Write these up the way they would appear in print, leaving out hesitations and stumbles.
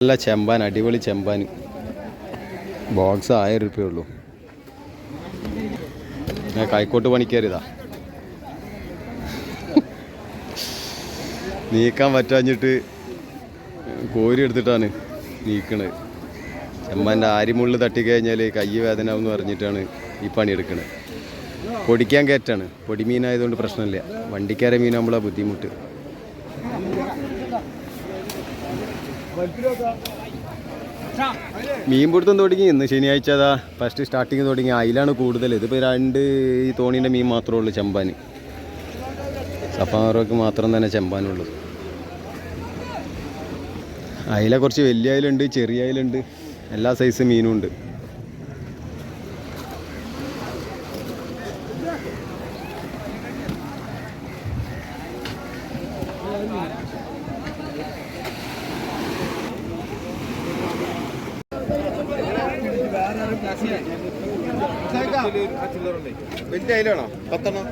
നല്ല ചെമ്പാൻ, അടിപൊളി ചെമ്പാൻ. ബോക്സ് 1000 രൂപയേ ഉള്ളൂ. കൈക്കോട്ട് പണിക്കരുതാ നീക്കാൻ പറ്റാഞ്ഞിട്ട് കോരി എടുത്തിട്ടാണ് നീക്കണത്. ചെമ്പാൻ്റെ ആരിമുള്ളിൽ തട്ടിക്കഴിഞ്ഞാൽ കൈ വേദന എന്ന് പറഞ്ഞിട്ടാണ് ഈ പണിയെടുക്കണത്. പൊടിക്കാൻ കയറ്റാണ്. പൊടിമീനായതുകൊണ്ട് പ്രശ്നമില്ല. വണ്ടിക്കാരെ മീനാകുമ്പോഴാണ് ബുദ്ധിമുട്ട്. മീൻ പിടുത്തം തുടങ്ങി. ഇന്ന് ശനിയാഴ്ച അതാ ഫസ്റ്റ് സ്റ്റാർട്ടിങ് തുടങ്ങി. അയിലാണ് കൂടുതൽ. ഇതിപ്പോൾ 2 ഈ തോണീൻ്റെ മീൻ മാത്രമേ ഉള്ളൂ ചെമ്പാൻ. സഫാറോക്ക് മാത്രം തന്നെ ചെമ്പാനുള്ളൂ. അയില കുറച്ച് വലിയ അയിലുണ്ട്, ചെറിയ അയിലുണ്ട്, എല്ലാ സൈസ് മീനും ഉണ്ട്. വലിയ അയിലാണോ? 10 എണ്ണം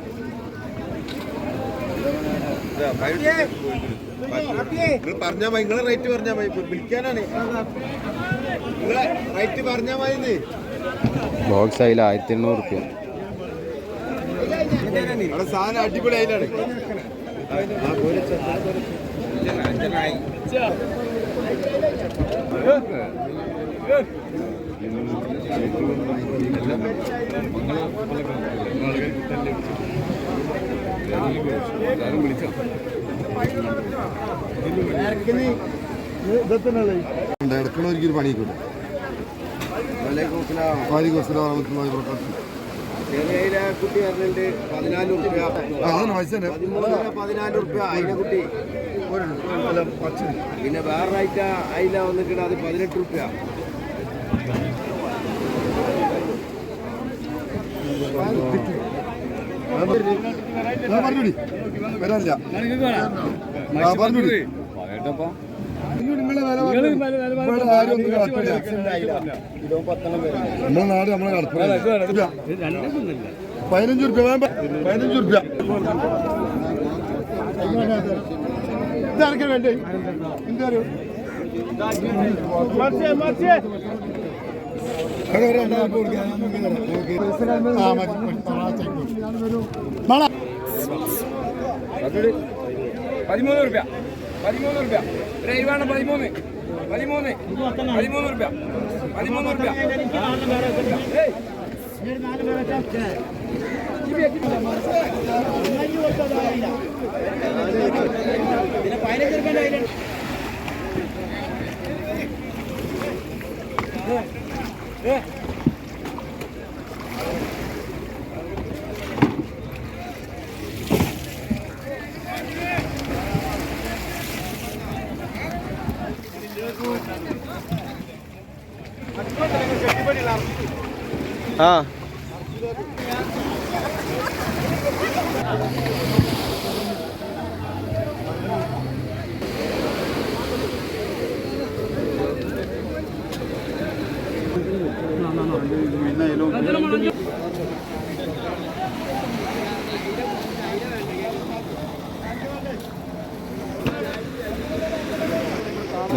പറഞ്ഞാൽ മതി. നിങ്ങളെ റേറ്റ് പറഞ്ഞാൽ മതി. വിളിക്കാനാണ്. നിങ്ങളെ റേറ്റ് പറഞ്ഞാൽ മതി. ബോക്സ് അയില 1800 രൂപ. അവിടെ സാധനം അടിപൊളി അയിലാണ്. എടുക്കണൊരിക്കലും പണി കിട്ടും. കുട്ടി പറഞ്ഞിട്ട് 14 രൂപ, 14 രൂപ അയില കുട്ടി. പിന്നെ വേറെ ഐറ്റ അയില വന്നിട്ട് അത് 18 രൂപ. നമ്മളെ നാട് നമ്മളെ കടപ്പുറ 15 രൂപ. 15 രൂപ ഇതാർക്കാ വേണ്ടേ? എന്താ ആ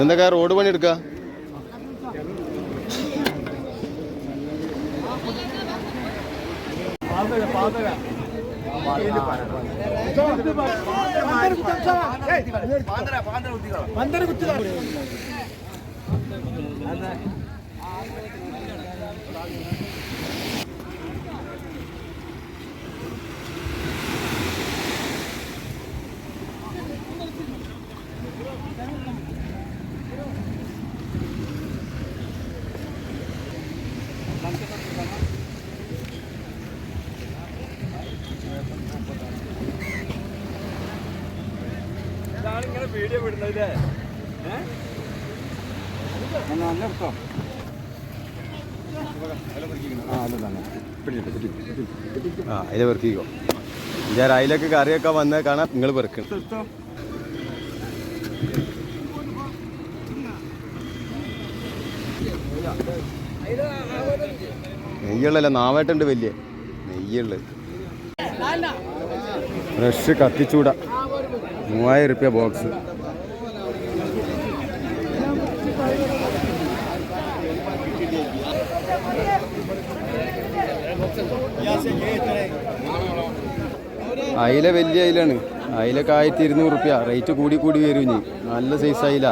എന്തൊക്കെ റോഡ് പണി എടുക്കുക? ഇങ്ങനെ വീഡിയോ വിടുന്നല്ലേ? അതിലെ പെറുക്കിക്കോ. ഞാൻ അതിലേക്ക് കറിയൊക്കെ വന്നാൽ കാണാം. നിങ്ങൾ പെറുക്കണം. നെയ്യുള്ളല്ല, നാവായിട്ടുണ്ട് വലിയ നെയ്യുള്ളത്. ഫ്രഷ് കത്തിച്ചൂട 3000 രൂപ ബോക്സ്. അയില വലിയ അയിലാണ്. അയിലൊക്കെ 1200 റുപ്യ. റേറ്റ് കൂടി കൂടി വരും ഇനി. നല്ല സൈസ് അയില.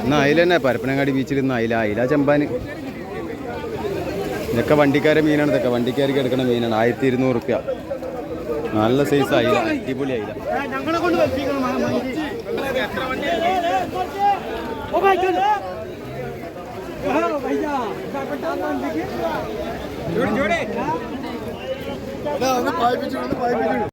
എന്നാ അയില തന്നെ പരപ്പനങ്ങാടി ബീച്ചിൽ നിന്ന് അയില ചെമ്പാന്. ഇതൊക്കെ വണ്ടിക്കാരെ മീനാണ്. ഇതൊക്കെ വണ്ടിക്കാർക്ക് എടുക്കുന്ന മീനാണ്. 1200 റുപ്യ. നല്ല സൈസ് അയില, അടിപൊളി അയില. പായിപ്പിച്ചു